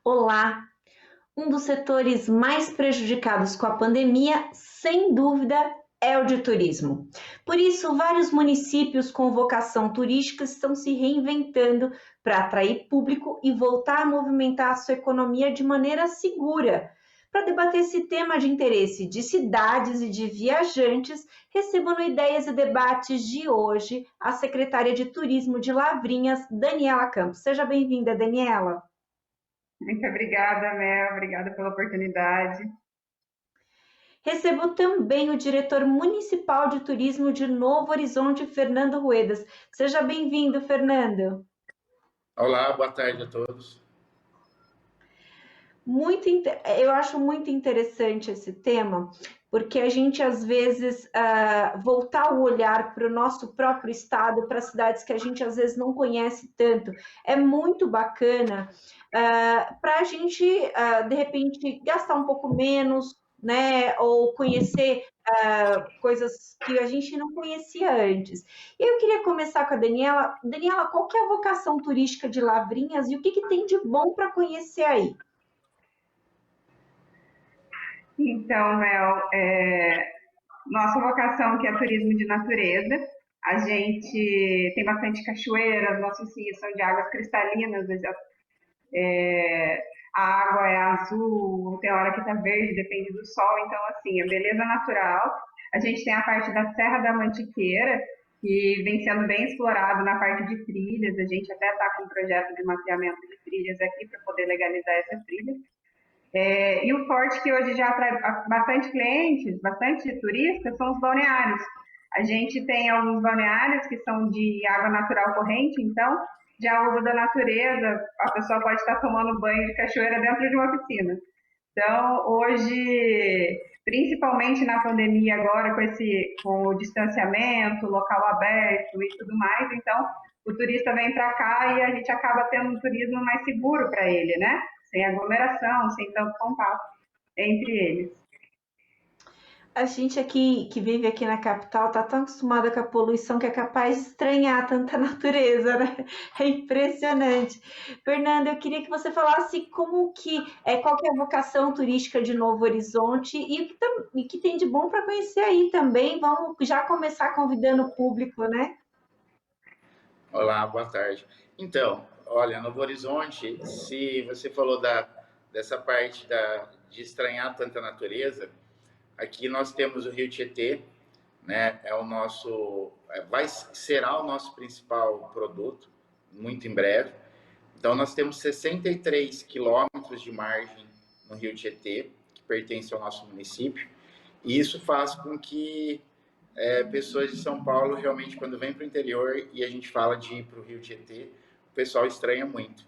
Olá! Um dos setores mais prejudicados com a pandemia, sem dúvida, é o de turismo. Por isso, vários municípios com vocação turística estão se reinventando para atrair público e voltar a movimentar a sua economia de maneira segura. Para debater esse tema de interesse de cidades e de viajantes, recebo no Ideias e Debates de hoje a secretária de Turismo de Lavrinhas, Daniela Campos. Seja bem-vinda, Daniela. Muito obrigada, Mel. Obrigada pela oportunidade. Recebo também o diretor municipal de turismo de Novo Horizonte, Fernando Ruedas. Seja bem-vindo, Fernando. Olá, boa tarde a todos. Eu acho muito interessante esse tema, porque a gente às vezes voltar o olhar para o nosso próprio estado, para cidades que a gente às vezes não conhece tanto, é muito bacana para a gente de repente gastar um pouco menos, né? Ou conhecer coisas que a gente não conhecia antes. E eu queria começar com a Daniela. Daniela, qual que é a vocação turística de Lavrinhas e o que tem de bom para conhecer aí? Então, Mel, nossa vocação que é turismo de natureza. A gente tem bastante cachoeiras, nossos rios são de águas cristalinas, é, a água é azul, tem hora que está verde, depende do sol. Então, assim, a beleza natural. A gente tem a parte da Serra da Mantiqueira, que vem sendo bem explorado na parte de trilhas. A gente até está com um projeto de mapeamento de trilhas aqui para poder legalizar essas trilhas. E o forte que hoje já atrai bastante clientes, bastante turistas, são os balneários. A gente tem alguns balneários que são de água natural corrente, então já uso da natureza, a pessoa pode estar tomando banho de cachoeira dentro de uma piscina. Então, hoje, principalmente na pandemia agora, com o distanciamento, local aberto e tudo mais, então o turista vem para cá e a gente acaba tendo um turismo mais seguro para ele, né? Sem aglomeração, sem tanto contato entre eles. A gente aqui que vive aqui na capital está tão acostumada com a poluição que é capaz de estranhar tanta natureza, né? É impressionante. Fernanda, eu queria que você falasse qual que é a vocação turística de Novo Horizonte e o que tem de bom para conhecer aí também. Vamos já começar convidando o público, né? Olá, boa tarde. Então, olha, Novo Horizonte, se você falou dessa parte de estranhar tanta natureza, aqui nós temos o Rio Tietê, né? Será o nosso principal produto, muito em breve. Então, nós temos 63 quilômetros de margem no Rio Tietê, que pertence ao nosso município, e isso faz com que pessoas de São Paulo realmente, quando vem para o interior e a gente fala de ir para o Rio Tietê, o pessoal estranha muito,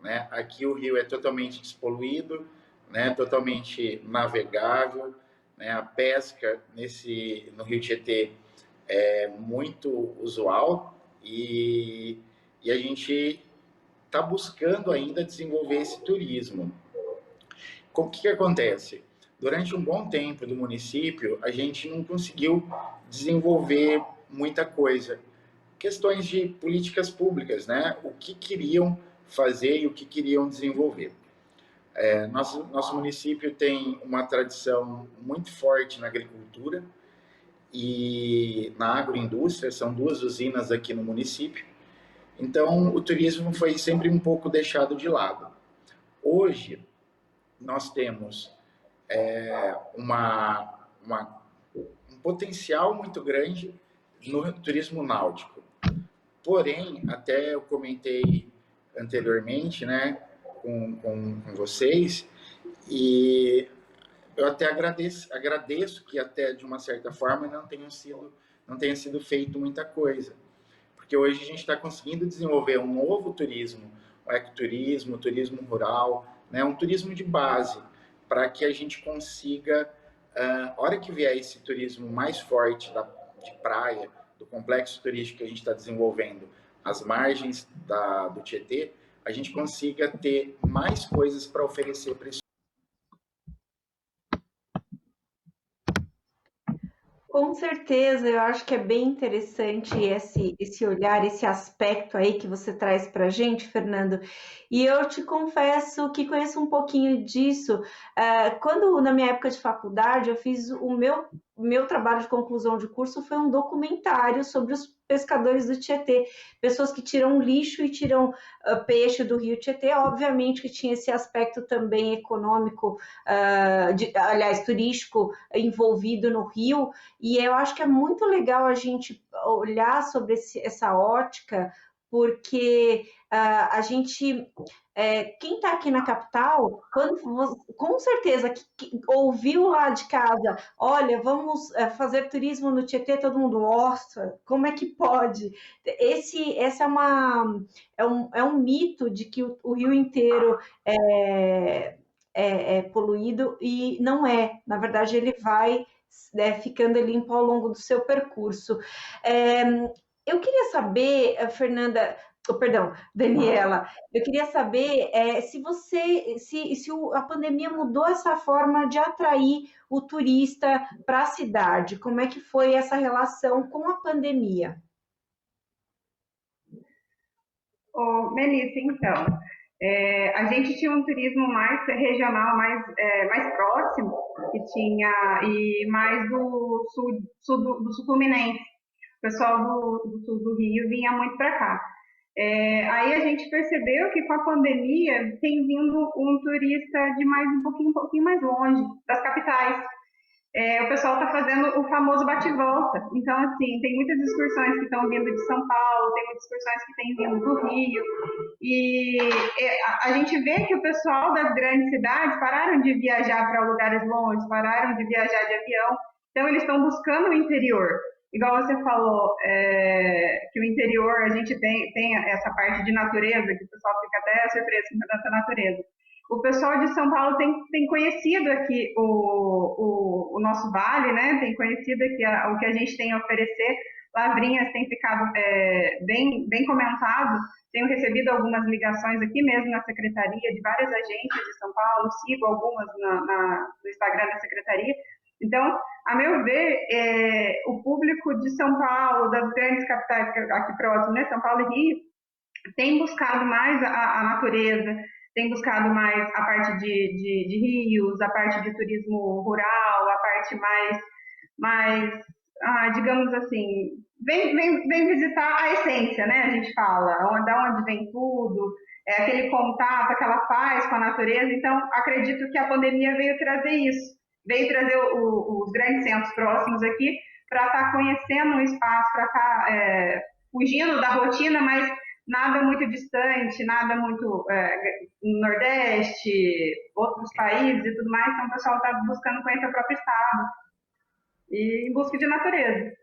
né? Aqui o rio é totalmente despoluído, né? Totalmente navegável, né? A pesca no Rio Tietê é muito usual e a gente está buscando ainda desenvolver esse turismo. O que acontece? Durante um bom tempo do município, a gente não conseguiu desenvolver muita coisa. Questões de políticas públicas, né? O que queriam fazer e o que queriam desenvolver. Nosso município tem uma tradição muito forte na agricultura e na agroindústria, são duas usinas aqui no município. Então, o turismo foi sempre um pouco deixado de lado. Hoje, nós temos um potencial muito grande no turismo náutico. Porém, até eu comentei anteriormente, né, com vocês, e eu até agradeço que até de uma certa forma não tenha sido feito muita coisa, porque hoje a gente está conseguindo desenvolver um novo turismo, o ecoturismo, o turismo rural, né, um turismo de base, para que a gente consiga, a hora que vier esse turismo mais forte de praia, do complexo turístico que a gente está desenvolvendo, às margens do Tietê, a gente consiga ter mais coisas para oferecer para esse. Com certeza, eu acho que é bem interessante esse olhar, esse aspecto aí que você traz para a gente, Fernando. E eu te confesso que conheço um pouquinho disso. Quando, na minha época de faculdade, eu fiz o meu trabalho de conclusão de curso foi um documentário sobre os pescadores do Tietê, pessoas que tiram lixo e tiram peixe do rio Tietê. Obviamente que tinha esse aspecto também econômico, aliás, turístico envolvido no rio. E eu acho que é muito legal a gente olhar sobre essa ótica, porque a gente, quem está aqui na capital, com certeza que ouviu lá de casa, olha, vamos fazer turismo no Tietê, todo mundo, nossa, como é que pode? Essa é um mito de que o rio inteiro é poluído, e não é. Na verdade, ele vai ficando limpo ao longo do seu percurso. É, eu queria saber, Fernanda, perdão, Daniela, eu queria saber se a pandemia mudou essa forma de atrair o turista para a cidade. Como é que foi essa relação com a pandemia? Melissa, então, a gente tinha um turismo mais regional, mais próximo, que tinha, e mais do sul fluminense. O pessoal do sul do Rio vinha muito para cá. Aí a gente percebeu que com a pandemia tem vindo um turista de um pouquinho mais longe, das capitais. O pessoal está fazendo o famoso bate-volta. Então, assim, tem muitas excursões que estão vindo de São Paulo, tem muitas excursões que têm vindo do Rio, e a gente vê que o pessoal das grandes cidades pararam de viajar para lugares longe, pararam de viajar de avião, então eles estão buscando o interior. Igual você falou, que o interior a gente tem essa parte de natureza, que o pessoal fica até surpreso com essa natureza. O pessoal de São Paulo tem conhecido aqui o nosso vale, né? Tem conhecido aqui o que a gente tem a oferecer. Lavrinhas tem ficado bem comentado. Tenho recebido algumas ligações aqui mesmo na secretaria de várias agências de São Paulo, sigo algumas no Instagram da secretaria. Então, a meu ver, o público de São Paulo, das grandes capitais aqui próximas, né? São Paulo e Rio, tem buscado mais a natureza, tem buscado mais a parte de rios, a parte de turismo rural, a parte mais digamos assim, vem visitar a essência, né? A gente fala, da onde vem tudo, aquele contato, aquela paz com a natureza. Então, acredito que a pandemia veio trazer isso, veio trazer os grandes centros próximos aqui para estar conhecendo um espaço, para estar fugindo da rotina, mas nada muito distante, nada muito Nordeste, outros países e tudo mais. Então, o pessoal está buscando conhecer o próprio estado e em busca de natureza.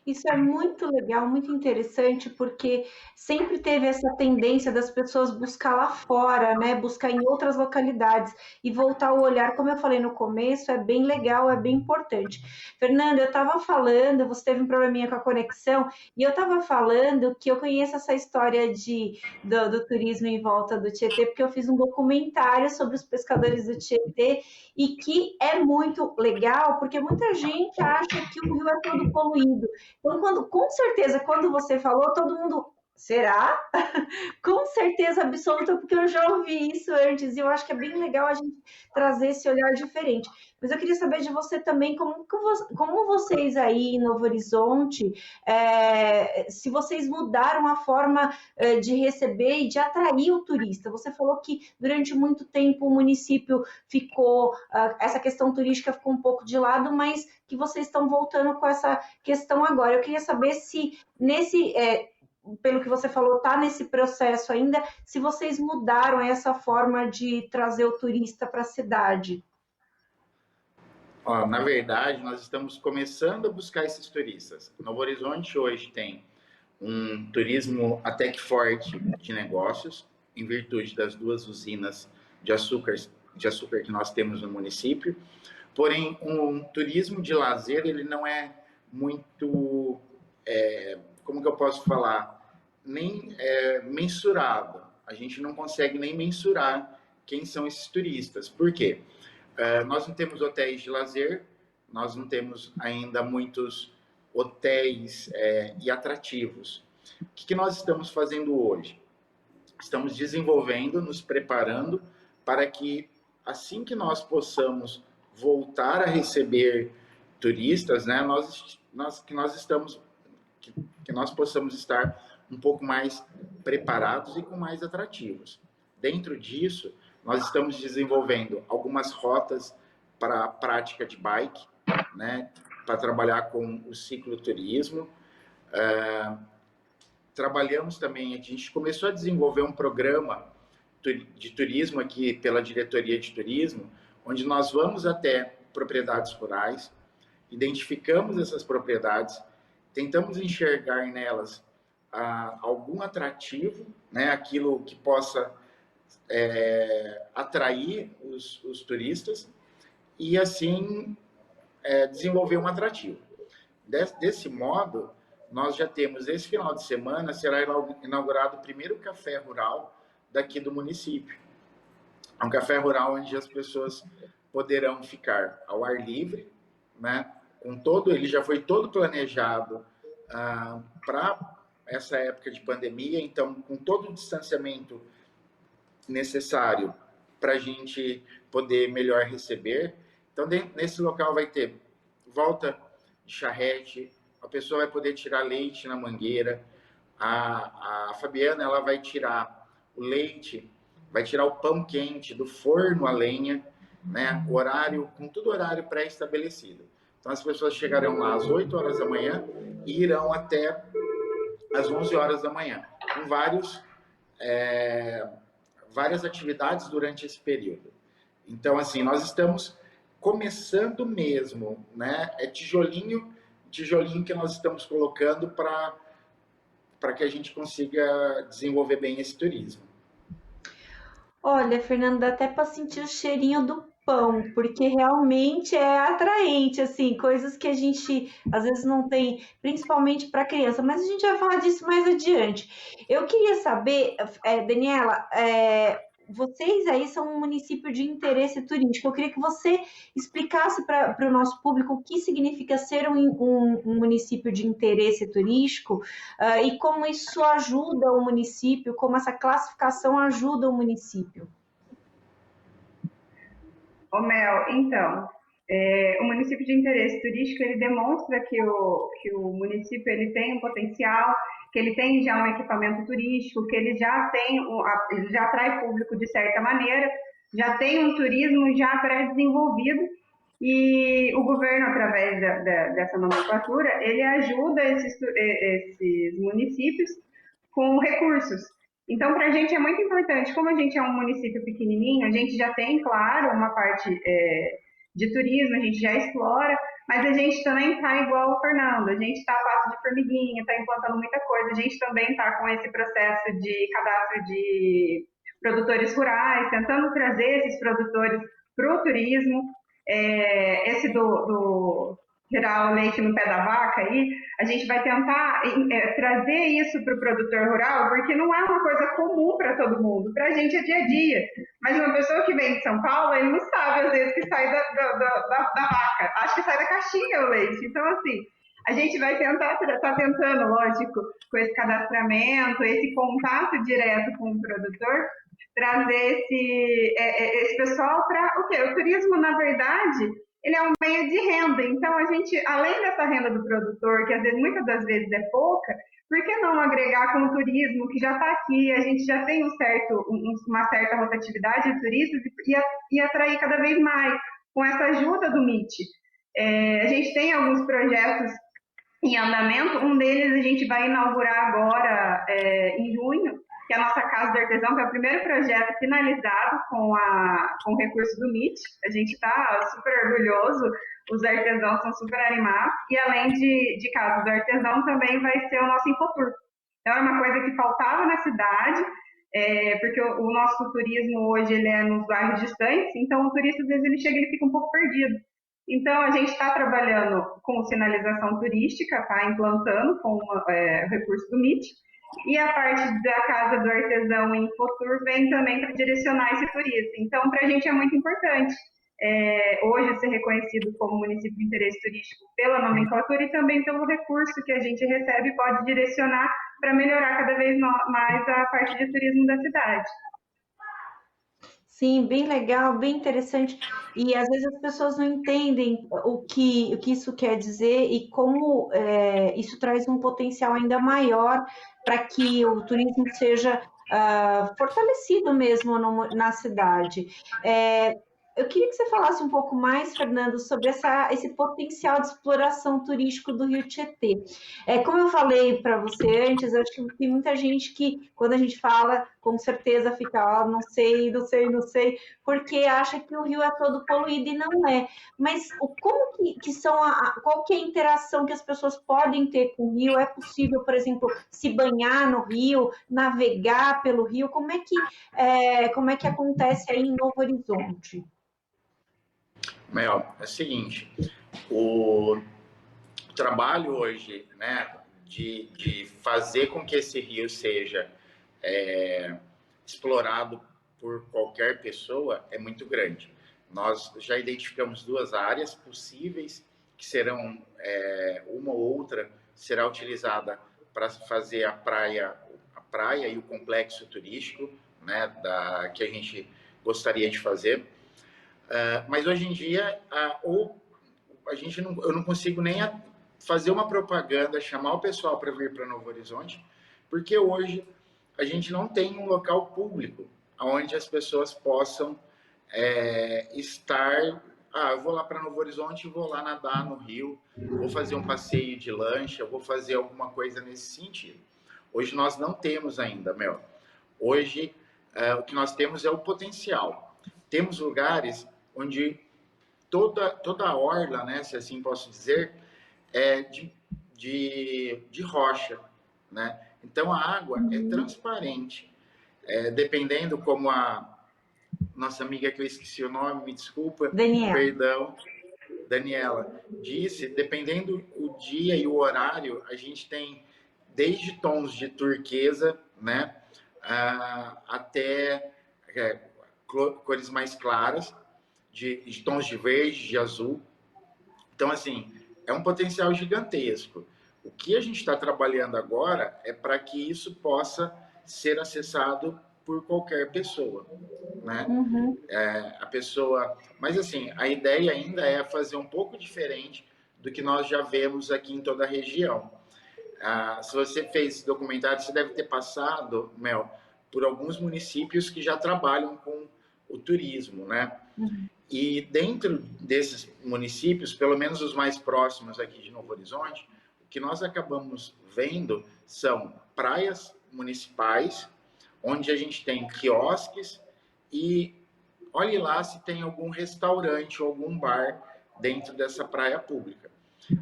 Isso é muito legal, muito interessante, porque sempre teve essa tendência das pessoas buscar lá fora, né? Buscar em outras localidades e voltar o olhar, como eu falei no começo, é bem legal, é bem importante. Fernanda, eu estava falando, você teve um probleminha com a conexão, e eu estava falando que eu conheço essa história do turismo em volta do Tietê, porque eu fiz um documentário sobre os pescadores do Tietê, e que é muito legal, porque muita gente acha que o rio é todo poluído. Então, com certeza, quando você falou, todo mundo, será? Com certeza absoluta, porque eu já ouvi isso antes, e eu acho que é bem legal a gente trazer esse olhar diferente. Mas eu queria saber de você também, como vocês aí em Novo Horizonte, se vocês mudaram a forma de receber e de atrair o turista. Você falou que durante muito tempo o município ficou, essa questão turística ficou um pouco de lado, mas que vocês estão voltando com essa questão agora. Eu queria saber se pelo que você falou, está nesse processo ainda, se vocês mudaram essa forma de trazer o turista para a cidade. Na verdade, nós estamos começando a buscar esses turistas. Novo Horizonte hoje tem um turismo até que forte de negócios, em virtude das 2 usinas de açúcar que nós temos no município. Porém, um turismo de lazer, ele não é muito, como que eu posso falar, nem mensurado. A gente não consegue nem mensurar quem são esses turistas. Por quê? Nós não temos hotéis de lazer, nós não temos ainda muitos hotéis e atrativos. O que nós estamos fazendo hoje? Estamos desenvolvendo, nos preparando para que, assim que nós possamos voltar a receber turistas, né, que nós possamos estar um pouco mais preparados e com mais atrativos. Dentro disso, nós estamos desenvolvendo algumas rotas para a prática de bike, né, para trabalhar com o cicloturismo. Trabalhamos também, a gente começou a desenvolver um programa de turismo aqui pela Diretoria de Turismo, onde nós vamos até propriedades rurais, identificamos essas propriedades, tentamos enxergar nelas algum atrativo, né, aquilo que possa atrair os turistas e assim desenvolver um atrativo. Desse modo, nós já temos, esse final de semana, será inaugurado o primeiro café rural daqui do município. É um café rural onde as pessoas poderão ficar ao ar livre, né? Ele já foi todo planejado para essa época de pandemia, então, com todo o distanciamento necessário para a gente poder melhor receber. Então, nesse local vai ter volta de charrete, a pessoa vai poder tirar leite na mangueira, a Fabiana ela vai tirar o leite, vai tirar o pão quente do forno a lenha, né? Com todo horário pré-estabelecido. Então, as pessoas chegarão lá às 8 horas da manhã e irão até às 11 horas da manhã, com várias atividades durante esse período. Então, assim, nós estamos começando mesmo, né? É tijolinho que nós estamos colocando para que a gente consiga desenvolver bem esse turismo. Olha, Fernanda, dá até para sentir o cheirinho do pão, porque realmente é atraente, assim, coisas que a gente às vezes não tem, principalmente para criança, mas a gente vai falar disso mais adiante. Eu queria saber, Daniela, vocês aí são um município de interesse turístico. Eu queria que você explicasse para o nosso público o que significa ser um município de interesse turístico, e como isso ajuda o município, como essa classificação ajuda o município. Ô Mel, então, o município de interesse turístico, ele demonstra que o município ele tem um potencial, que ele tem já um equipamento turístico, que ele já ele já atrai público de certa maneira, já tem um turismo já pré-desenvolvido, e o governo, através dessa nomenclatura, ele ajuda esses municípios com recursos. Então, para a gente é muito importante, como a gente é um município pequenininho, a gente já tem, claro, uma parte de turismo, a gente já explora, mas a gente também está igual o Fernando, a gente está a passo de formiguinha, está implantando muita coisa, a gente também está com esse processo de cadastro de produtores rurais, tentando trazer esses produtores para o turismo. Esse do tirar o leite no pé da vaca aí, a gente vai tentar trazer isso para o produtor rural, porque não é uma coisa comum para todo mundo, para a gente é dia a dia. Mas uma pessoa que vem de São Paulo, ele não sabe às vezes que sai da vaca, acho que sai da caixinha o leite. Então, assim, a gente vai tá tentando, lógico, com esse cadastramento, esse contato direto com o produtor, trazer esse pessoal para o quê? O turismo, na verdade, ele é um meio de renda. Então, a gente, além dessa renda do produtor, que às vezes, muitas das vezes é pouca, por que não agregar com o turismo que já está aqui? A gente já tem uma certa rotatividade de turistas e atrair cada vez mais com essa ajuda do MIT. A gente tem alguns projetos em andamento, um deles a gente vai inaugurar agora em junho, que é a nossa Casa do Artesão, que é o primeiro projeto finalizado com o recurso do MIT. A gente está super orgulhoso, os artesãos são super animados, e além de Casa do Artesão, também vai ser o nosso Infotour. Então, é uma coisa que faltava na cidade, porque o nosso turismo hoje ele é nos bairros distantes, então o turista, às vezes, ele chega e ele fica um pouco perdido. Então, a gente está trabalhando com sinalização turística, tá? Implantando com o recurso do MIT, e a parte da Casa do Artesão em Infotour vem também para direcionar esse turista. Então, para a gente é muito importante hoje ser reconhecido como município de interesse turístico pela nomenclatura e também pelo recurso que a gente recebe e pode direcionar para melhorar cada vez mais a parte de turismo da cidade. Sim, bem legal, bem interessante. E às vezes as pessoas não entendem o que isso quer dizer e como isso traz um potencial ainda maior para que o turismo seja fortalecido mesmo na cidade. Eu queria que você falasse um pouco mais, Fernando, sobre esse potencial de exploração turístico do Rio Tietê. Como eu falei para você antes, eu acho que tem muita gente que, quando a gente fala, com certeza fica, não sei, não sei, não sei, porque acha que o rio é todo poluído e não é. Mas como que são qual que é a interação que as pessoas podem ter com o rio? É possível, por exemplo, se banhar no rio, navegar pelo rio? Como é que acontece aí em Novo Horizonte? Mel, é o seguinte, o trabalho hoje, né, de fazer com que esse rio seja explorado por qualquer pessoa é muito grande. Nós já identificamos duas áreas possíveis que serão, uma ou outra será utilizada para fazer a praia e o complexo turístico, né, que a gente gostaria de fazer. Mas hoje em dia, eu não consigo nem fazer uma propaganda, chamar o pessoal para vir para Novo Horizonte, porque hoje a gente não tem um local público onde as pessoas possam estar. Eu vou lá para Novo Horizonte, vou lá nadar no rio, vou fazer um passeio de lancha, vou fazer alguma coisa nesse sentido. Hoje nós não temos ainda, Mel. Hoje o que nós temos é o potencial. Temos lugares onde toda a orla, né, se assim posso dizer, é de rocha, né? Então a água é transparente. Dependendo como a nossa amiga que eu esqueci o nome, me desculpa, Daniela. perdão, Daniela, disse, dependendo o dia e o horário, a gente tem desde tons de turquesa, né, até cores mais claras, de tons de verde, de azul. Então, assim, é um potencial gigantesco. O que a gente está trabalhando agora é para que isso possa ser acessado por qualquer pessoa, né? Uhum. A pessoa, mas assim, a ideia ainda é fazer um pouco diferente do que nós já vemos aqui em toda a região. Se você fez esse documentário, você deve ter passado, Mel, por alguns municípios que já trabalham com o turismo, né? Uhum. E dentro desses municípios, pelo menos os mais próximos aqui de Novo Horizonte, o que nós acabamos vendo são praias municipais, onde a gente tem quiosques e olhe lá se tem algum restaurante ou algum bar dentro dessa praia pública.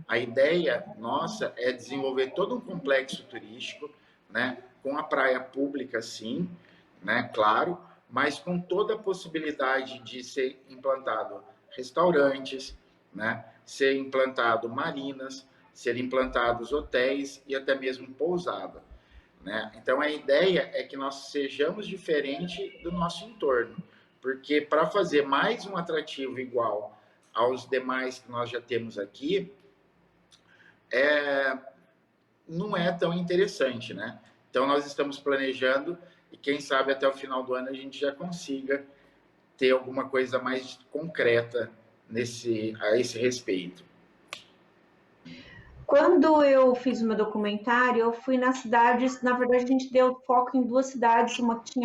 A ideia nossa é desenvolver todo um complexo turístico, né, com a praia pública, sim, né, claro, mas com toda a possibilidade de ser implantado restaurantes, né, ser implantado marinas, ser implantados hotéis e até mesmo pousada, né? Então a ideia é que nós sejamos diferente do nosso entorno, porque para fazer mais um atrativo igual aos demais que nós já temos aqui, não é tão interessante, né? Então nós estamos planejando e quem sabe até o final do ano a gente já consiga ter alguma coisa mais concreta a esse respeito. Quando eu fiz o meu documentário, eu fui nas cidades, na verdade a gente deu foco em duas cidades, uma que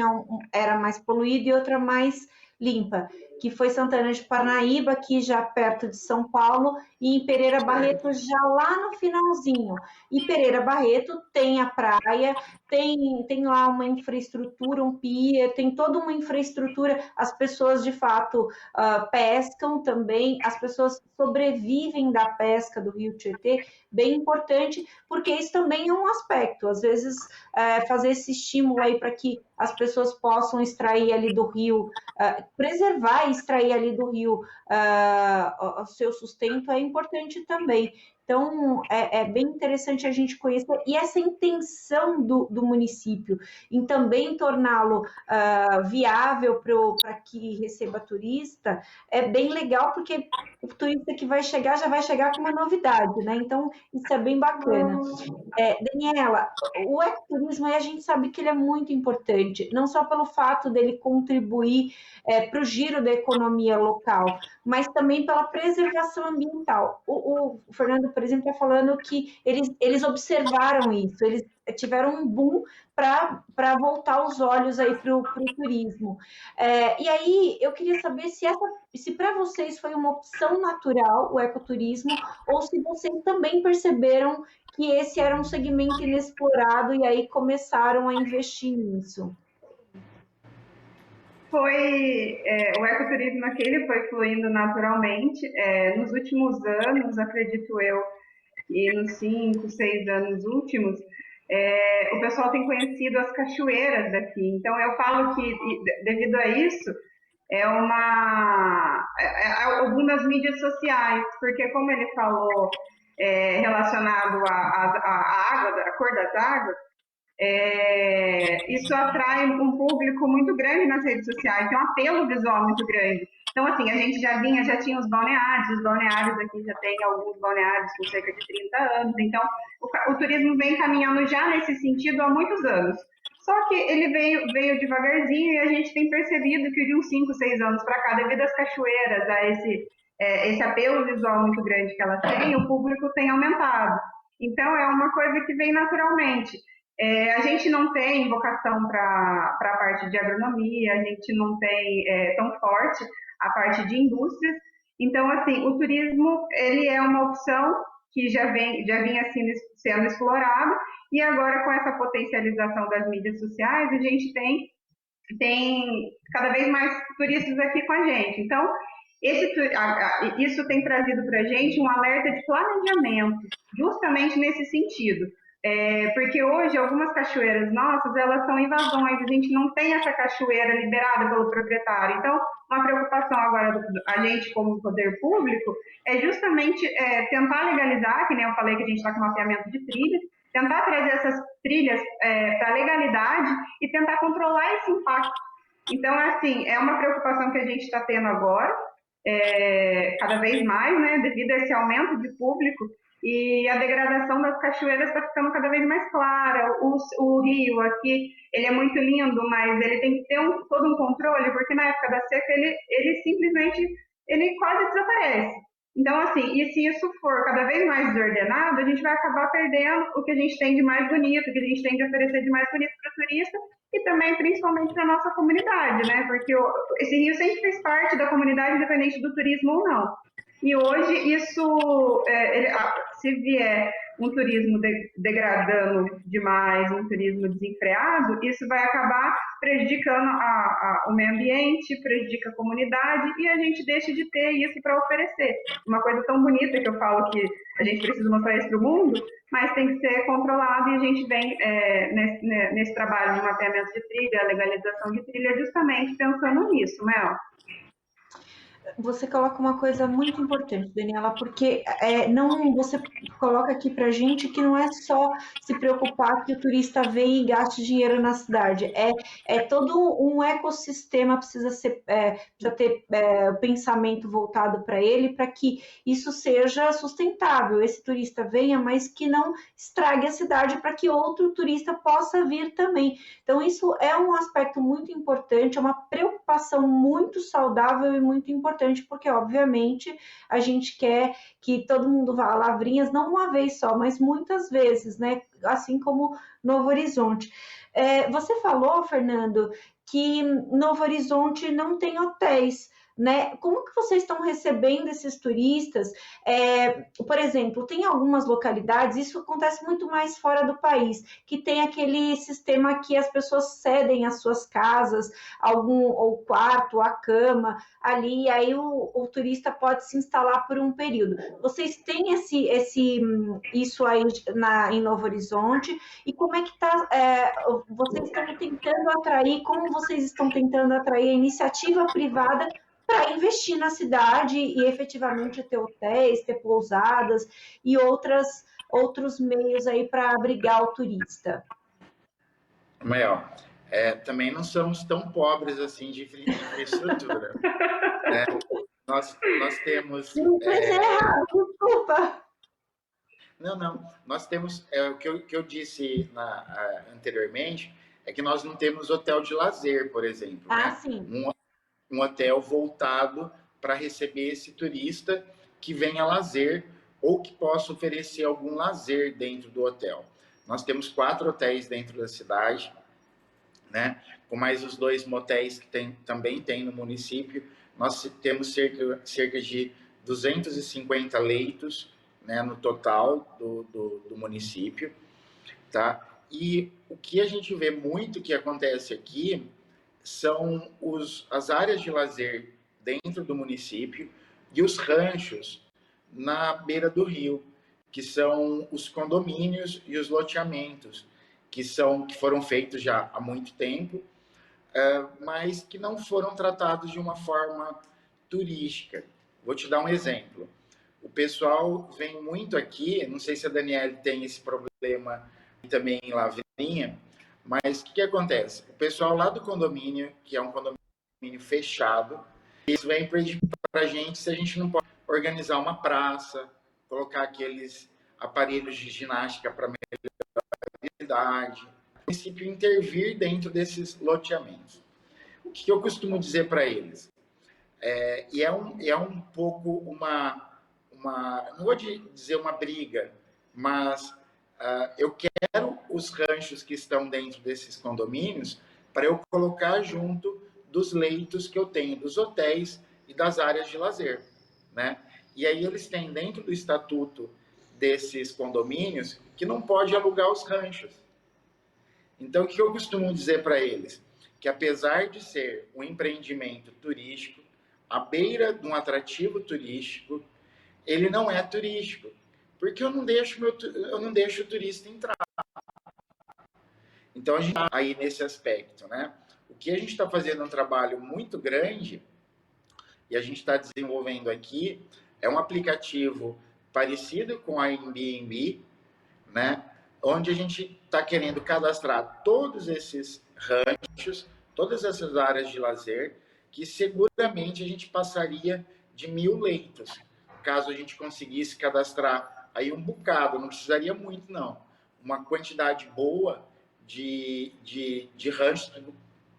era mais poluída e outra mais limpa, que foi Santana de Parnaíba, aqui já perto de São Paulo, e em Pereira Barreto, já lá no finalzinho. E Pereira Barreto tem a praia, tem lá uma infraestrutura, um pier, tem toda uma infraestrutura, as pessoas de fato pescam também, as pessoas sobrevivem da pesca do Rio Tietê, bem importante, porque isso também é um aspecto, às vezes fazer esse estímulo aí para que as pessoas possam extrair ali do rio, preservar e extrair ali do rio o seu sustento é importante também. Então, é bem interessante a gente conhecer, e essa intenção do município em também torná-lo viável para que receba turista, é bem legal, porque o turista que vai chegar já vai chegar com uma novidade, né? Então, isso é bem bacana. Daniela, o ecoturismo, a gente sabe que ele é muito importante, não só pelo fato dele contribuir para o giro da economia local, mas também pela preservação ambiental. O Fernando, por exemplo, está falando que eles observaram isso, eles tiveram um boom para voltar os olhos aí para o turismo. E aí eu queria saber se para vocês foi uma opção natural o ecoturismo, ou se vocês também perceberam que esse era um segmento inexplorado e aí começaram a investir nisso. O ecoturismo aqui ele foi fluindo naturalmente. Nos últimos anos, acredito eu, e nos 5, 6 anos últimos, o pessoal tem conhecido as cachoeiras daqui. Então, eu falo que, devido a isso, é o boom das mídias sociais, porque, como ele falou, relacionado à água, à cor das águas, isso atrai um público muito grande nas redes sociais, tem um apelo visual muito grande. Então, assim, a gente já tinha os balneários aqui já tem alguns balneários com cerca de 30 anos, então o turismo vem caminhando já nesse sentido há muitos anos. Só que ele veio devagarzinho e a gente tem percebido que de uns 5, 6 anos para cá, devido às cachoeiras, a esse apelo visual muito grande que elas têm, o público tem aumentado. Então, é uma coisa que vem naturalmente. A gente não tem vocação para a parte de agronomia, a gente não tem tão forte a parte de indústrias. Então, assim, o turismo ele é uma opção que já vinha sendo explorado, e agora com essa potencialização das mídias sociais, a gente tem cada vez mais turistas aqui com a gente. Então, isso tem trazido para a gente um alerta de planejamento, justamente nesse sentido. Porque hoje algumas cachoeiras nossas, elas são invasões, a gente não tem essa cachoeira liberada pelo proprietário. Então, uma preocupação agora a gente como poder público é justamente tentar legalizar, que nem eu falei que a gente está com mapeamento de trilhas, tentar trazer essas trilhas para a legalidade e tentar controlar esse impacto. Então, assim, é uma preocupação que a gente está tendo agora, cada vez mais, né, devido a esse aumento de público, e a degradação das cachoeiras está ficando cada vez mais clara. O rio aqui, ele é muito lindo, mas ele tem que ter todo um controle, porque na época da seca ele simplesmente quase desaparece. Então, assim, e se isso for cada vez mais desordenado, a gente vai acabar perdendo o que a gente tem de mais bonito, o que a gente tem de oferecer de mais bonito para o turista, e também, principalmente, para a nossa comunidade, né? Porque esse rio sempre fez parte da comunidade, independente do turismo ou não. E hoje, isso, se vier um turismo degradando demais, um turismo desenfreado, isso vai acabar prejudicando o meio ambiente, prejudica a comunidade, e a gente deixa de ter isso para oferecer. Uma coisa tão bonita que eu falo que a gente precisa mostrar isso para o mundo, mas tem que ser controlado, e a gente vem nesse trabalho de mapeamento de trilha, legalização de trilha, justamente pensando nisso, Mel. Você coloca uma coisa muito importante, Daniela, porque você coloca aqui para a gente que não é só se preocupar que o turista venha e gaste dinheiro na cidade, é todo um ecossistema, precisa ter o pensamento voltado para ele, para que isso seja sustentável, esse turista venha, mas que não estrague a cidade, para que outro turista possa vir também. Então, isso é um aspecto muito importante, é uma preocupação muito saudável e muito importante, porque, obviamente, a gente quer que todo mundo vá a Lavrinhas, não uma vez só, mas muitas vezes, né? Assim como Novo Horizonte. Você falou, Fernando, que Novo Horizonte não tem hotéis, né? Como que vocês estão recebendo esses turistas? Por exemplo, tem algumas localidades, isso acontece muito mais fora do país, que tem aquele sistema que as pessoas cedem as suas casas, ou quarto, a cama, ali, aí o turista pode se instalar por um período. Vocês têm isso aí em Novo Horizonte? E como é que está? Vocês estão tentando atrair, como vocês estão tentando atrair a iniciativa privada para investir na cidade e efetivamente ter hotéis, ter pousadas e outros meios aí para abrigar o turista. Mel, também não somos tão pobres assim de infraestrutura, né? Nós temos. Não pensei errado, desculpa. Não. Nós temos. O que eu disse anteriormente é que nós não temos hotel de lazer, por exemplo, Ah, né? sim. Um hotel voltado para receber esse turista que vem a lazer ou que possa oferecer algum lazer dentro do hotel. Nós temos 4 hotéis dentro da cidade, né? Com mais os 2 motéis que também tem no município. Nós temos cerca de 250 leitos, né, no total do município, tá? E o que a gente vê muito que acontece aqui são as áreas de lazer dentro do município e os ranchos na beira do rio, que são os condomínios e os loteamentos, que foram feitos já há muito tempo, mas que não foram tratados de uma forma turística. Vou te dar um exemplo. O pessoal vem muito aqui, não sei se a Daniela tem esse problema também em Lavrinha, mas o que acontece? O pessoal lá do condomínio, que é um condomínio fechado, eles vêm pedir para a gente se a gente não pode organizar uma praça, colocar aqueles aparelhos de ginástica para idade, o município intervir dentro desses loteamentos. O que eu costumo dizer para eles? É um pouco não vou dizer uma briga, mas eu quero os ranchos que estão dentro desses condomínios para eu colocar junto dos leitos que eu tenho, dos hotéis e das áreas de lazer, né? E aí eles têm dentro do estatuto desses condomínios que não pode alugar os ranchos. Então, o que eu costumo dizer para eles? Que apesar de ser um empreendimento turístico, à beira de um atrativo turístico, ele não é turístico, porque eu não deixo o turista entrar. Então, a gente está aí nesse aspecto, né? O que a gente está fazendo é um trabalho muito grande e a gente está desenvolvendo aqui é um aplicativo parecido com a Airbnb, né? Onde a gente está querendo cadastrar todos esses ranchos, todas essas áreas de lazer, que seguramente a gente passaria de 1.000 leitos, caso a gente conseguisse cadastrar aí um bocado, não precisaria muito não, uma quantidade boa de ranchos que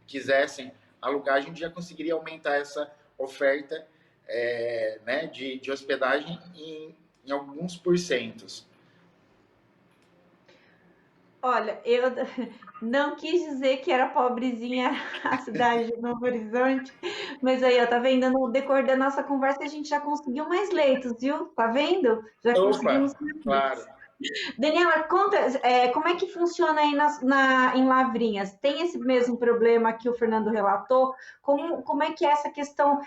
quisessem alugar, a gente já conseguiria aumentar essa oferta né, de hospedagem em alguns porcentos. Olha, eu não quis dizer que era pobrezinha a cidade de Novo Horizonte, mas aí, ó, tá vendo? No decorrer da nossa conversa, a gente já conseguiu mais leitos, viu? Tá vendo? Já conseguimos Opa, mais leitos. claro. Daniela, conta, como é que funciona aí em Lavrinhas? Tem esse mesmo problema que o Fernando relatou? Como é que é essa questão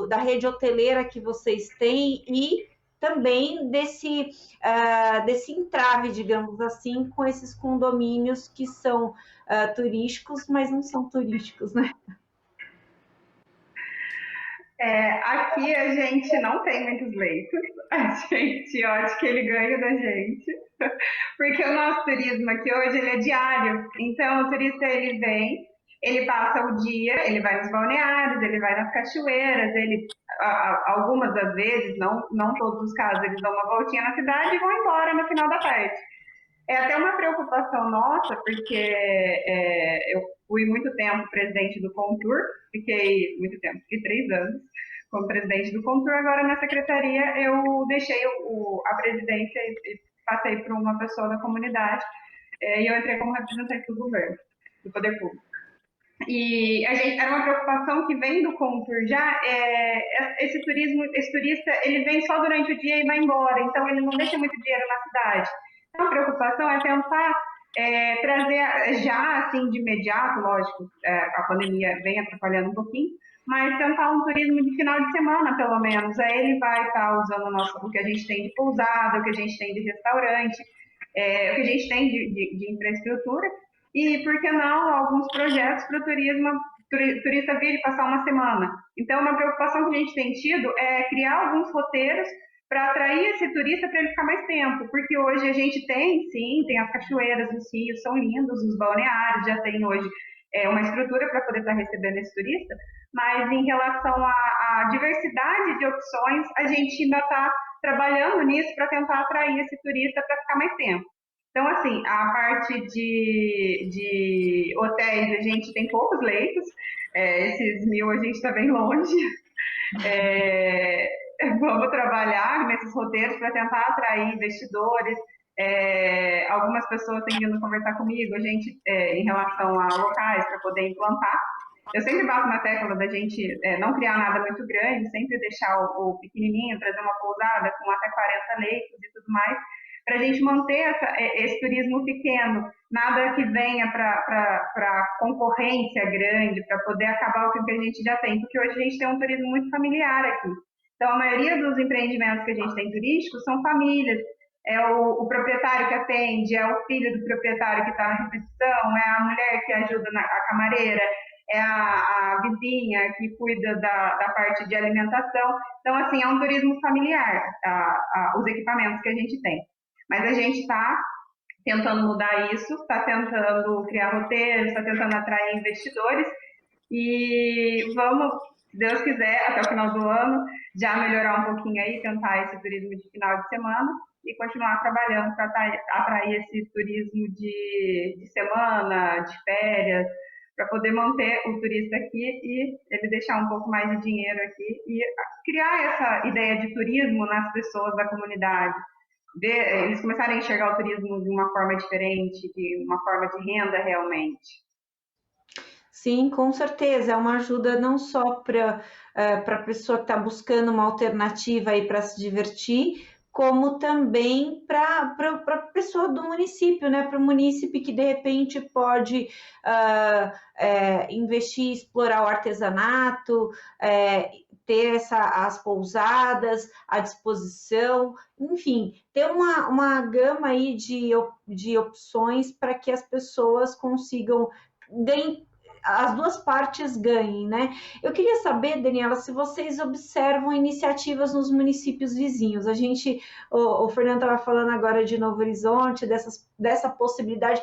da rede hoteleira que vocês têm e também desse entrave, digamos assim, com esses condomínios que são turísticos, mas não são turísticos, né? Aqui a gente não tem muitos leitos, eu acho que ele ganha da gente, porque o nosso turismo aqui hoje ele é diário, então o turista ele vem, ele passa o dia, ele vai nos balneários, ele vai nas cachoeiras, algumas das vezes, não todos os casos, eles dão uma voltinha na cidade e vão embora no final da tarde. É até uma preocupação nossa, porque eu fui muito tempo presidente do Contour, fiquei 3 anos como presidente do Contour, agora na secretaria eu deixei a presidência e passei para uma pessoa da comunidade, e eu entrei como representante do governo, do poder público. E era uma preocupação que vem do Contour já, esse turista, ele vem só durante o dia e vai embora, então ele não deixa muito dinheiro na cidade. Então a preocupação é tentar trazer já, assim, de imediato, lógico, a pandemia vem atrapalhando um pouquinho, mas tentar um turismo de final de semana, pelo menos. Aí ele vai estar usando o que a gente tem de pousada, o que a gente tem de restaurante, o que a gente tem de infraestrutura, e, por que não, alguns projetos para o turismo turista vir e passar uma semana. Então, uma preocupação que a gente tem tido é criar alguns roteiros para atrair esse turista para ele ficar mais tempo, porque hoje a gente tem, sim, tem as cachoeiras, os rios são lindos, os balneários, já tem hoje uma estrutura para poder estar recebendo esse turista, mas em relação à diversidade de opções, a gente ainda está trabalhando nisso para tentar atrair esse turista para ficar mais tempo. Então, assim, a parte de hotéis, a gente tem poucos leitos, esses 1.000 a gente está bem longe. Vamos trabalhar nesses roteiros para tentar atrair investidores. Algumas pessoas têm vindo conversar comigo, a gente, em relação a locais para poder implantar. Eu sempre bato na tecla da gente não criar nada muito grande, sempre deixar o pequenininho, trazer uma pousada com até 40 leitos e tudo mais, para a gente manter esse turismo pequeno, nada que venha para concorrência grande, para poder acabar com o que a gente já tem, porque hoje a gente tem um turismo muito familiar aqui. Então, a maioria dos empreendimentos que a gente tem turísticos são famílias, é o proprietário que atende, é o filho do proprietário que está na recepção, é a mulher que ajuda a camareira, é a vizinha que cuida da parte de alimentação. Então, assim, é um turismo familiar, os equipamentos que a gente tem. Mas a gente está tentando mudar isso, está tentando criar roteiros, está tentando atrair investidores e vamos, se Deus quiser, até o final do ano, já melhorar um pouquinho aí, tentar esse turismo de final de semana e continuar trabalhando para atrair esse turismo de semana, de férias, para poder manter o turista aqui e ele deixar um pouco mais de dinheiro aqui e criar essa ideia de turismo nas pessoas da comunidade. Eles começarem a enxergar o turismo de uma forma diferente, de uma forma de renda realmente. Sim, com certeza, é uma ajuda não só para a pessoa que está buscando uma alternativa aí para se divertir, como também para a pessoa do município, né? Para o município que de repente pode investir, explorar o artesanato, ter as pousadas à disposição, enfim, ter uma gama aí de opções para que as pessoas consigam ganhar, as duas partes ganhem, né? Eu queria saber, Daniela, se vocês observam iniciativas nos municípios vizinhos. O Fernando estava falando agora de Novo Horizonte, dessa possibilidade,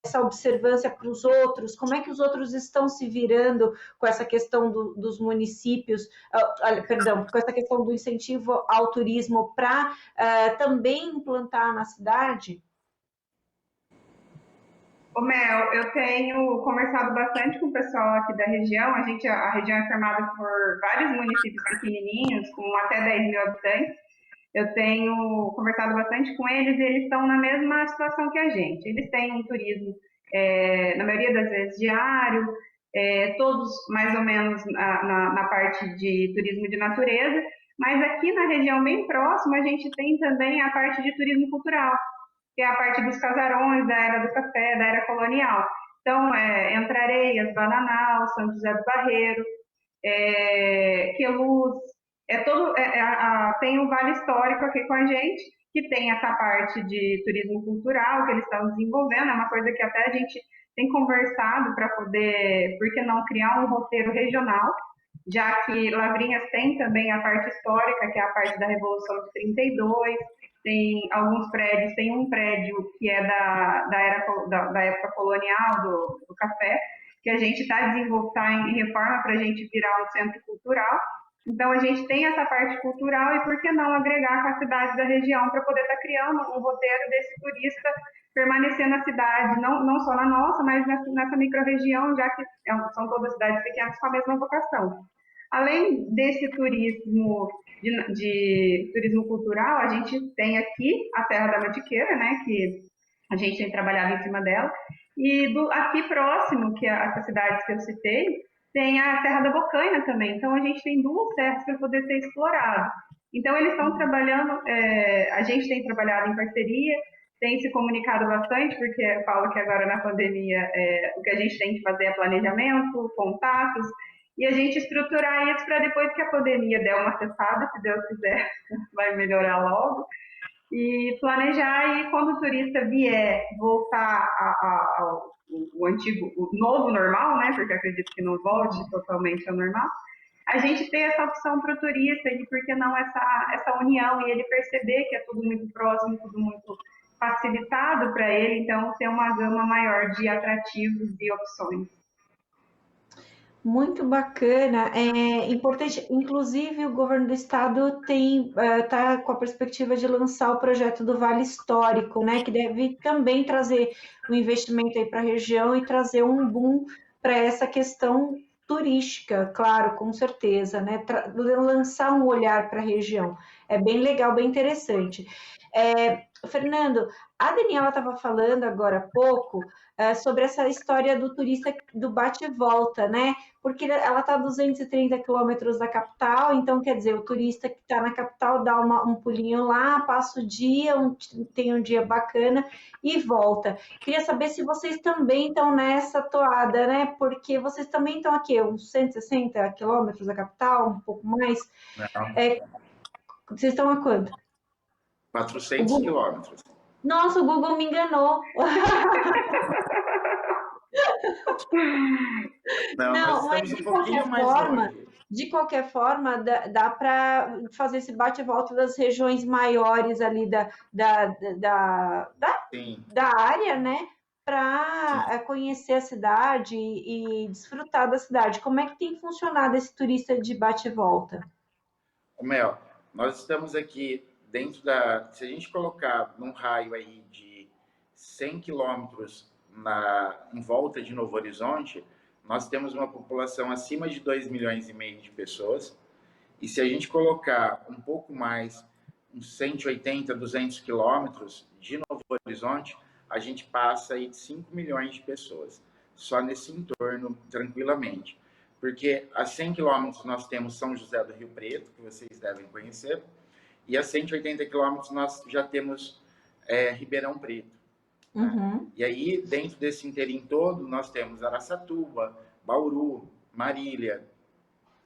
essa observância para os outros, como é que os outros estão se virando com essa questão dos municípios, com essa questão do incentivo ao turismo para também implantar na cidade? Ô Mel, eu tenho conversado bastante com o pessoal aqui da região. A região é formada por vários municípios pequenininhos, com até 10.000 habitantes. Eu tenho conversado bastante com eles e eles estão na mesma situação que a gente. Eles têm um turismo, na maioria das vezes, diário, todos mais ou menos na parte de turismo de natureza, mas aqui na região bem próxima a gente tem também a parte de turismo cultural, que é a parte dos casarões da Era do Café, da Era Colonial. Então, Entre Areias, Bananal, São José do Barreiro, Queluz, tem o Vale Histórico aqui com a gente, que tem essa parte de turismo cultural que eles estão desenvolvendo, é uma coisa que até a gente tem conversado para poder, por que não, criar um roteiro regional, já que Lavrinhas tem também a parte histórica, que é a parte da Revolução de 32, tem alguns prédios, tem um prédio que é da época colonial do café, que a gente está em reforma para a gente virar um centro cultural. Então, a gente tem essa parte cultural e por que não agregar com a cidade da região para poder estar criando um roteiro desse turista permanecer na cidade, não só na nossa, mas nessa micro-região, já que são todas cidades pequenas com a mesma vocação. Além desse turismo de turismo cultural, a gente tem aqui a Serra da Mantiqueira, né, que a gente tem trabalhado em cima dela, e aqui próximo, que é essas cidades que eu citei, tem a Serra da Bocaina também. Então, a gente tem duas serras para poder ser explorado. Então, eles estão trabalhando, a gente tem trabalhado em parceria, tem se comunicado bastante, porque eu falo que agora na pandemia o que a gente tem que fazer é planejamento, contatos, e a gente estruturar isso para depois que a pandemia der uma cessada, se Deus quiser, vai melhorar logo, e planejar, e quando o turista vier voltar o antigo, o novo normal, né? Porque acredito que não volte totalmente ao normal. A gente ter essa opção para o turista e por que não essa união e ele perceber que é tudo muito próximo, tudo muito facilitado para ele, então ter uma gama maior de atrativos e opções. Muito bacana, é importante. Inclusive, o governo do estado está com a perspectiva de lançar o projeto do Vale Histórico, né, que deve também trazer um investimento aí para a região e trazer um boom para essa questão turística, claro, com certeza, né, lançar um olhar para a região. É bem legal, bem interessante. Fernando, a Daniela estava falando agora há pouco sobre essa história do turista do bate e volta, né? Porque ela está a 230 quilômetros da capital, então quer dizer, o turista que está na capital dá um pulinho lá, passa o dia, tem um dia bacana e volta. Queria saber se vocês também estão nessa toada, né? Porque vocês também estão aqui, uns 160 quilômetros da capital, um pouco mais. Não, Vocês estão a quanto? 400 quilômetros. Nossa, o Google me enganou. Não, nós Não, mas estamos um pouquinho mais longe. de qualquer forma, dá para fazer esse bate-volta das regiões maiores ali Sim, da área, né? sim. Para conhecer a cidade e desfrutar da cidade. Como é que tem funcionado esse turista de bate-volta? Mel, nós estamos aqui dentro da. Se a gente colocar num raio aí de 100 quilômetros em volta de Novo Horizonte, nós temos uma população acima de 2 milhões e meio de pessoas. E se a gente colocar um pouco mais, uns 180, 200 quilômetros de Novo Horizonte, a gente passa aí de 5 milhões de pessoas, só nesse entorno, tranquilamente. Porque a 100 quilômetros nós temos São José do Rio Preto, que vocês devem conhecer, e a 180 quilômetros nós já temos Ribeirão Preto. Uhum. E aí, dentro desse inteirinho todo, nós temos Araçatuba, Bauru, Marília,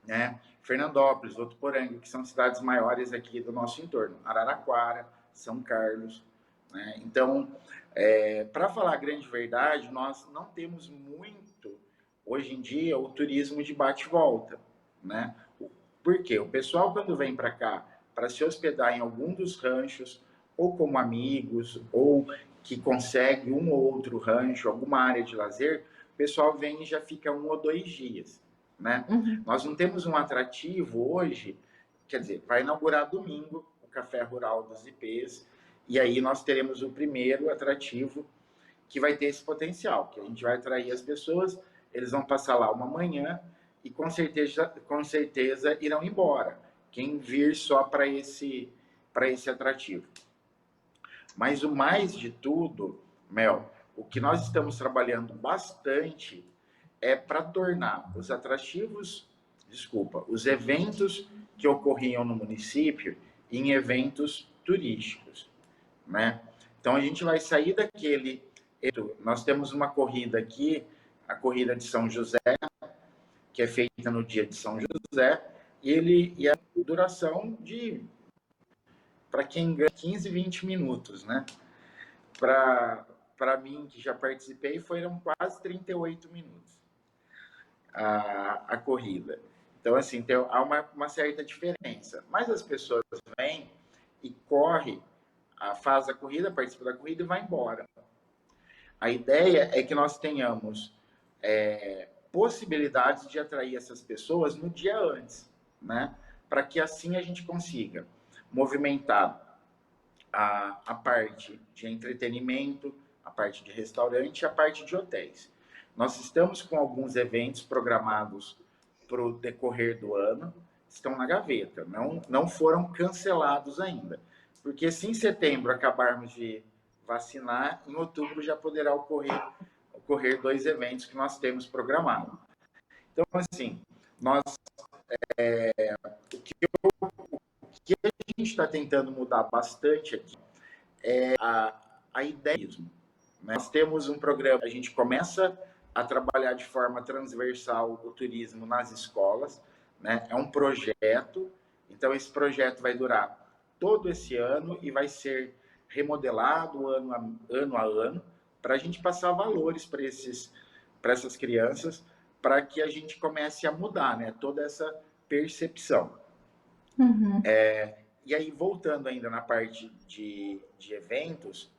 né? Fernandópolis, Votuporanga, que são cidades maiores aqui do nosso entorno, Araraquara, São Carlos, né? Então, para falar a grande verdade, nós não temos muito, hoje em dia, o turismo de bate-volta, né? Por quê? O pessoal, quando vem para cá, para se hospedar em algum dos ranchos, ou como amigos, ou que consegue um ou outro rancho, alguma área de lazer, o pessoal vem e já fica 1 ou 2 dias, né? Uhum. Nós não temos um atrativo hoje, quer dizer, vai inaugurar domingo o Café Rural dos IPs, e aí nós teremos o primeiro atrativo que vai ter esse potencial, que a gente vai atrair as pessoas, eles vão passar lá uma manhã e com certeza irão embora. Quem vir só para esse atrativo. Mas o mais de tudo, Mel, o que nós estamos trabalhando bastante é para tornar os os eventos que ocorriam no município em eventos turísticos, né? Então a gente vai sair daquele. Nós temos uma corrida aqui, a corrida de São José, que é feita no dia de São José, e a duração de, para quem ganha, 15, 20 minutos, né? Para mim, que já participei, foram quase 38 minutos a corrida. Então, assim, há uma certa diferença. Mas as pessoas vêm e correm, faz a corrida, participa da corrida e vai embora. A ideia é que nós tenhamos possibilidades de atrair essas pessoas no dia antes, né? Para que assim a gente consiga movimentar a parte de entretenimento, a parte de restaurante e a parte de hotéis. Nós estamos com alguns eventos programados para o decorrer do ano, estão na gaveta, não foram cancelados ainda. Porque se em setembro acabarmos de vacinar, em outubro já poderá ocorrer 2 eventos que nós temos programado. Então, assim, o que a gente está tentando mudar bastante aqui é a ideia mesmo. Nós temos um programa, a gente começa a trabalhar de forma transversal o turismo nas escolas, né? É um projeto, então esse projeto vai durar todo esse ano e vai ser remodelado ano a ano, para a gente passar valores para essas crianças, para que a gente comece a mudar, né, toda essa percepção. Uhum. E aí, voltando ainda na parte de eventos,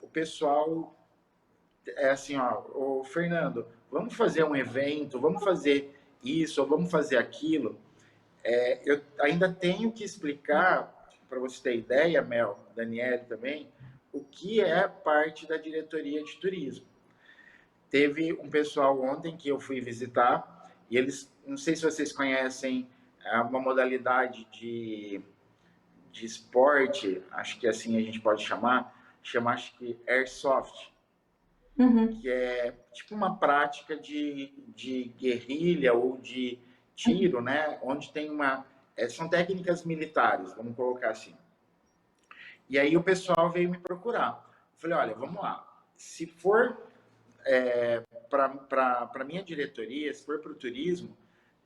o pessoal é assim, ó, ô Fernando, vamos fazer um evento, vamos fazer isso, ou vamos fazer aquilo. Eu ainda tenho que explicar, para você ter ideia, Mel, Daniele também, o que é parte da diretoria de turismo. Teve um pessoal ontem que eu fui visitar, e eles, não sei se vocês conhecem, uma modalidade de esporte, acho que assim a gente pode chamar acho que Airsoft, Uhum. que é tipo uma prática de guerrilha ou de tiro, né? Onde tem são técnicas militares, vamos colocar assim. E aí o pessoal veio me procurar. Eu falei, olha, vamos lá. Se for para minha diretoria, se for para o turismo,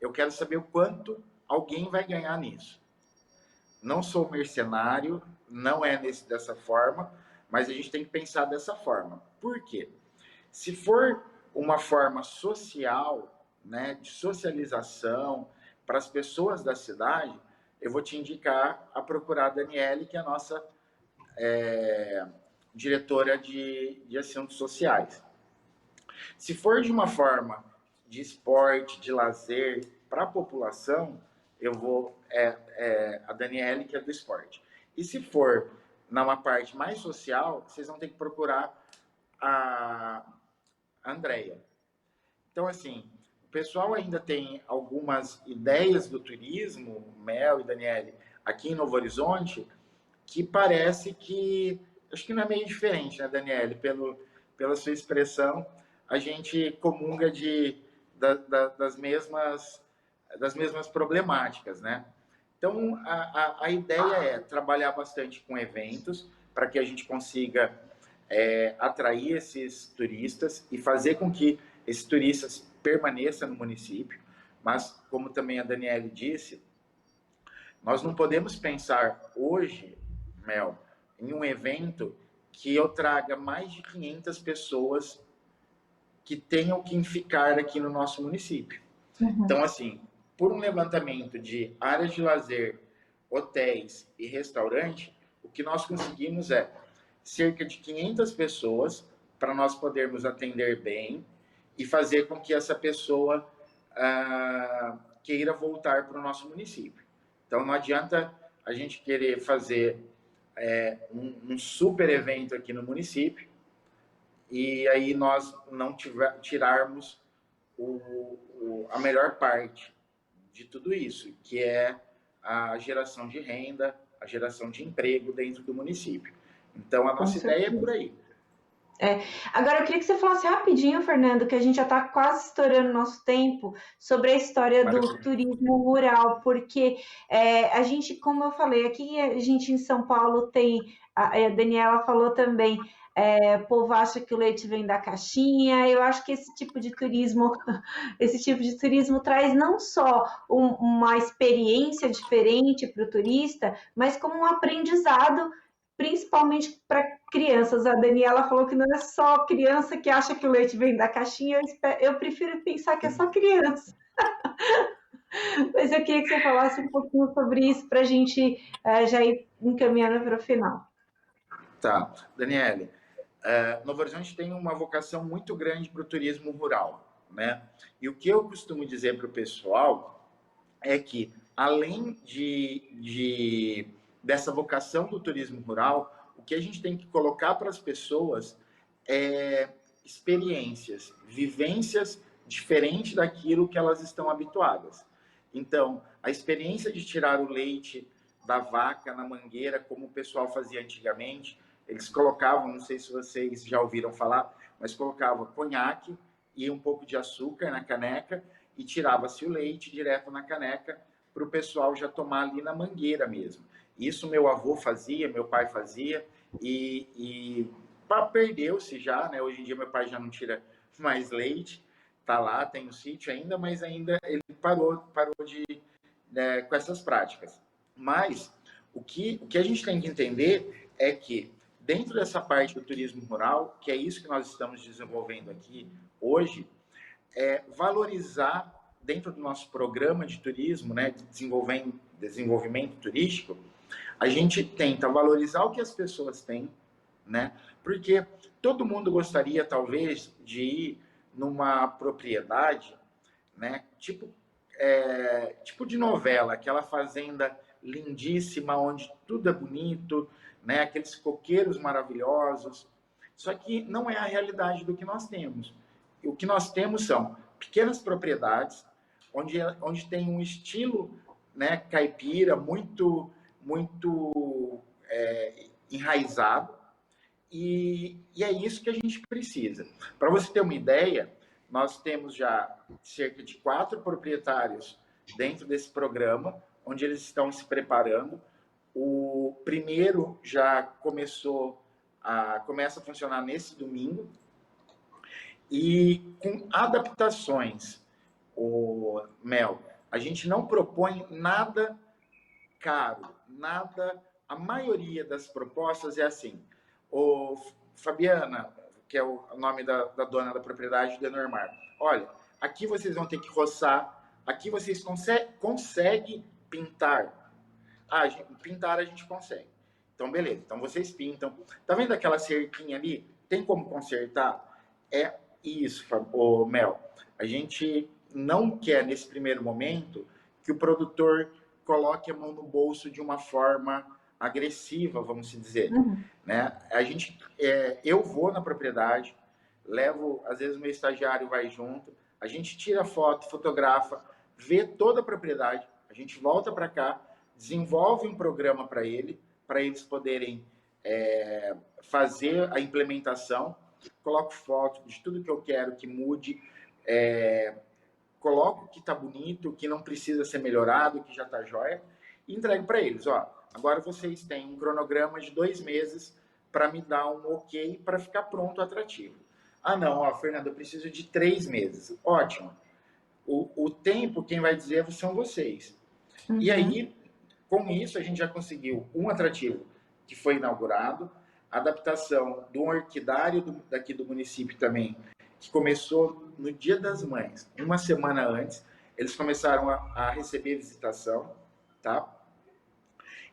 eu quero saber o quanto alguém vai ganhar nisso. Não sou mercenário, não é dessa forma, mas a gente tem que pensar dessa forma. Por quê? Se for uma forma social, né, de socialização para as pessoas da cidade, eu vou te indicar a procurar a Daniele, que é a nossa diretora de assuntos sociais. Se for de uma forma de esporte, de lazer para a população, eu vou a Daniele, que é do esporte. E se for numa parte mais social, vocês vão ter que procurar a Andrea. Então, assim, o pessoal ainda tem algumas ideias do turismo, Mel e Daniele, aqui em Novo Horizonte, que parece que, acho que não é meio diferente, né, Daniele? Pela sua expressão, a gente comunga das mesmas problemáticas, né? Então, a ideia é trabalhar bastante com eventos para que a gente consiga atrair esses turistas e fazer com que esses turistas permaneçam no município. Mas, como também a Daniele disse, nós não podemos pensar hoje, Mel, em um evento que eu traga mais de 500 pessoas que tenham que ficar aqui no nosso município. Uhum. Então, assim, por um levantamento de áreas de lazer, hotéis e restaurante, o que nós conseguimos é cerca de 500 pessoas para nós podermos atender bem e fazer com que essa pessoa queira voltar para o nosso município. Então, não adianta a gente querer fazer um super evento aqui no município e aí nós não tirarmos a melhor parte de tudo isso, que é a geração de renda, a geração de emprego dentro do município. Então, a nossa ideia é por aí. Agora, eu queria que você falasse rapidinho, Fernando, que a gente já está quase estourando nosso tempo, sobre a história do turismo rural, porque a gente, como eu falei, aqui a gente em São Paulo tem, a Daniela falou também, o povo acha que o leite vem da caixinha. Eu acho que esse tipo de turismo traz não só uma experiência diferente para o turista, mas como um aprendizado, principalmente para crianças. A Daniela falou que não é só criança que acha que o leite vem da caixinha, eu prefiro pensar que é só criança. Mas eu queria que você falasse um pouquinho sobre isso para a gente já ir encaminhando para o final. Tá, Daniele, Novo Horizonte tem uma vocação muito grande para o turismo rural, né? E o que eu costumo dizer para o pessoal é que, além dessa vocação do turismo rural, o que a gente tem que colocar para as pessoas é experiências, vivências diferentes daquilo que elas estão habituadas. Então, a experiência de tirar o leite da vaca na mangueira, como o pessoal fazia antigamente, eles colocavam, não sei se vocês já ouviram falar, mas colocavam conhaque e um pouco de açúcar na caneca e tirava-se o leite direto na caneca para o pessoal já tomar ali na mangueira mesmo. Isso meu avô fazia, meu pai fazia e perdeu-se já, né? Hoje em dia meu pai já não tira mais leite, tá lá, tem o sítio ainda, mas ainda ele parou com essas práticas. Mas o que a gente tem que entender é que dentro dessa parte do turismo rural, que é isso que nós estamos desenvolvendo aqui hoje, é valorizar dentro do nosso programa de turismo, né, de desenvolvimento turístico, a gente tenta valorizar o que as pessoas têm, né? Porque todo mundo gostaria, talvez, de ir numa propriedade, né? Tipo de novela, aquela fazenda lindíssima, onde tudo é bonito, né? Aqueles coqueiros maravilhosos. Só que não é a realidade do que nós temos. E o que nós temos são pequenas propriedades, onde tem um estilo, né, caipira muito enraizado, e é isso que a gente precisa. Para você ter uma ideia, nós temos já cerca de 4 proprietários dentro desse programa, onde eles estão se preparando. O primeiro já começa a funcionar nesse domingo, e com adaptações, o Mel, a gente não propõe nada caro, nada. A maioria das propostas é assim. O Fabiana, que é o nome da dona da propriedade, do Normar, olha, aqui vocês vão ter que roçar, aqui vocês conseguem pintar. Pintar a gente consegue. Então, beleza. Então, vocês pintam. Tá vendo aquela cerquinha ali? Tem como consertar? É isso, Mel. A gente não quer, nesse primeiro momento, que o produtor coloque a mão no bolso de uma forma agressiva, vamos dizer. Né? Eu vou na propriedade, levo, às vezes o meu estagiário vai junto, a gente tira foto, fotografa, vê toda a propriedade, a gente volta para cá, desenvolve um programa para eles poderem fazer a implementação, coloco foto de tudo que eu quero que mude, coloco o que está bonito, o que não precisa ser melhorado, o que já está jóia, e entrego para eles. Agora vocês têm um cronograma de 2 meses para me dar um ok para ficar pronto, atrativo. Não, Fernando, eu preciso de 3 meses. Ótimo. O tempo, quem vai dizer são vocês. E aí, com isso, a gente já conseguiu um atrativo que foi inaugurado, a adaptação do orquidário daqui do município também, que começou no Dia das Mães, uma semana antes. Eles começaram a receber visitação, tá?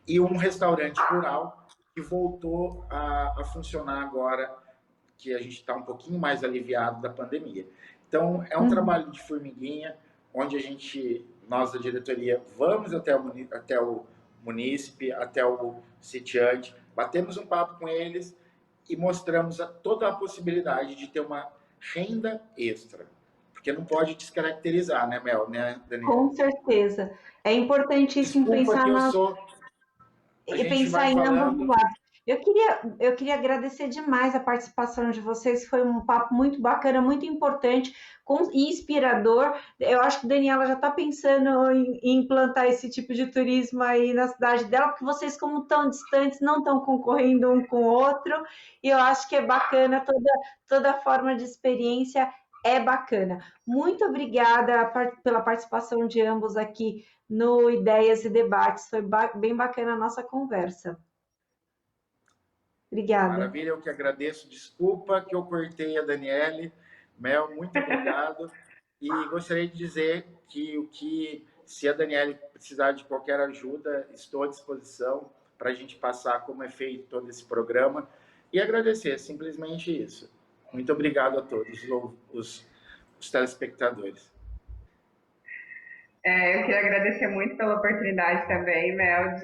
E um restaurante rural que voltou a funcionar agora, que a gente está um pouquinho mais aliviado da pandemia. Então, é um trabalho de formiguinha, onde nós da diretoria, vamos até o munícipe, até o sitiante, batemos um papo com eles e mostramos toda a possibilidade de ter uma renda extra. Porque não pode descaracterizar, né, Mel? Né, Daniela? Com certeza. É importantíssimo pensar em ambos os lados. Eu queria agradecer demais a participação de vocês, foi um papo muito bacana, muito importante e inspirador. Eu acho que a Daniela já está pensando em implantar esse tipo de turismo aí na cidade dela, porque vocês, como tão distantes, não estão concorrendo um com o outro, e eu acho que é bacana, toda forma de experiência é bacana. Muito obrigada pela participação de ambos aqui no Ideias e Debates, foi bem bacana a nossa conversa. Obrigada. Maravilha, eu que agradeço. Desculpa que eu cortei a Daniele. Mel, muito obrigado. E gostaria de dizer que se a Daniele precisar de qualquer ajuda, estou à disposição para a gente passar como é feito todo esse programa. E agradecer, simplesmente isso. Muito obrigado a todos os telespectadores. Eu queria agradecer muito pela oportunidade também, Mel,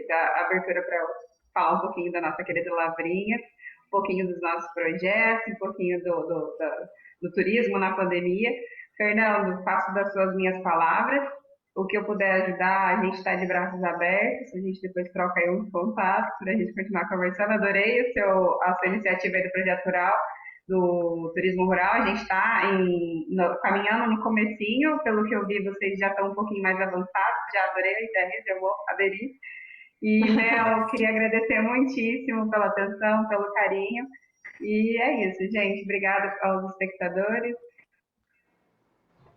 da abertura para falar um pouquinho da nossa querida Lavrinha, um pouquinho dos nossos projetos, um pouquinho do turismo na pandemia. Fernando, faço das suas minhas palavras. O que eu puder ajudar, a gente está de braços abertos, a gente depois troca aí uns contatos para a gente continuar conversando. Adorei a sua iniciativa aí do Projeto Rural, do turismo rural. A gente está caminhando no comecinho, pelo que eu vi, vocês já estão um pouquinho mais avançados, já adorei a ideia, já vou aderir. E, Mel, queria agradecer muitíssimo pela atenção, pelo carinho. E é isso, gente. Obrigada aos espectadores.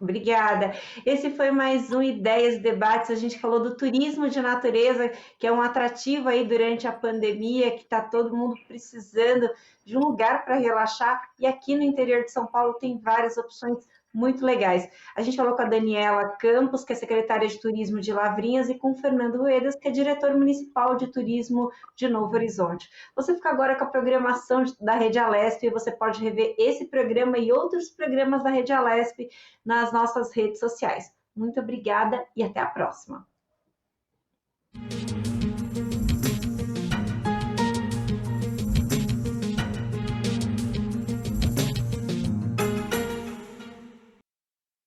Obrigada. Esse foi mais um Ideias Debates. A gente falou do turismo de natureza, que é um atrativo aí durante a pandemia, que está todo mundo precisando de um lugar para relaxar. E aqui no interior de São Paulo tem várias opções muito legais. A gente falou com a Daniela Campos, que é secretária de Turismo de Lavrinhas, e com o Fernando Ruedas, que é diretor municipal de turismo de Novo Horizonte. Você fica agora com a programação da Rede Alesp e você pode rever esse programa e outros programas da Rede Alesp nas nossas redes sociais. Muito obrigada e até a próxima.